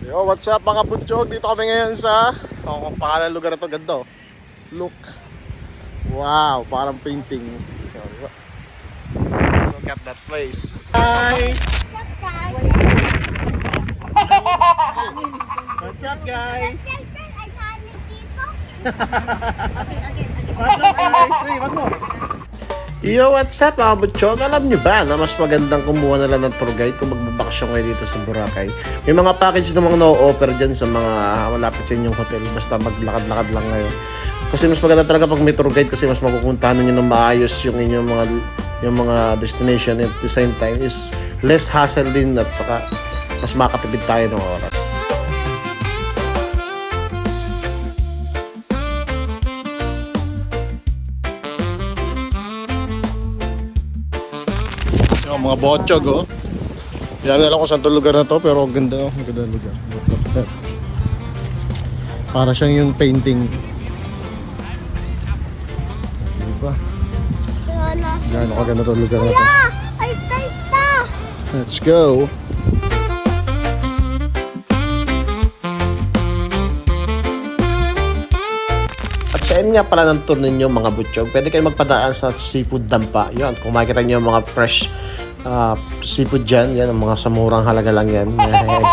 Yo, what's up mga butchog? Dito kami ngayon sa kung pangalan lugar na to, ganda oh. Look. Wow, parang painting. Look at that place. Hi! What's up guys? Yo, what's up mga butchog? Alam nyo ba na mas magandang kumuha na lang ng tour guide kung magbabakasyon kayo dito sa Boracay? May mga package namang no-offer dyan sa mga malapit sa inyong hotel. Basta maglakad-lakad lang kayo. Kasi mas maganda talaga pag may tour guide kasi mas mapupuntahan nyo ng maayos yung inyong mga destination at the same time is less hassle din at saka mas makatipid tayo ng oras. Yung mga botchog oh. Yan na lang kung saan to lugar na to pero ang ganda oh. Ang ganda ng lugar. Para siyang yung painting. Diba? Yan, nakaganda to lugar na to. Ay, taita! Let's go! At sa end nga pala ng tour ninyo mga butchog, pwede kayo magpadaan sa Seafood Dampa. Yan, kung makikita nyo yung mga fresh seafood dyan, yan, ang mga samurang halaga lang yan.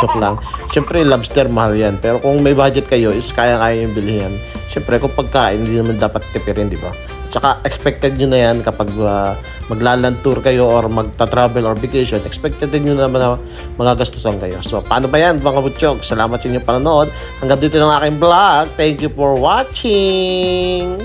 Joke lang. Siyempre, lobster mahal yan. Pero kung may budget kayo, is kaya-kaya yung bilhin yan. Siyempre, kung pagkain, hindi naman dapat tipirin, di ba? At saka, expected nyo na yan kapag maglaland tour kayo or magta-travel or vacation, expected nyo naman na magagastusan kayo. So, paano ba yan, mga butchog? Salamat sa inyong panonood. Hanggang dito ng aking vlog. Thank you for watching!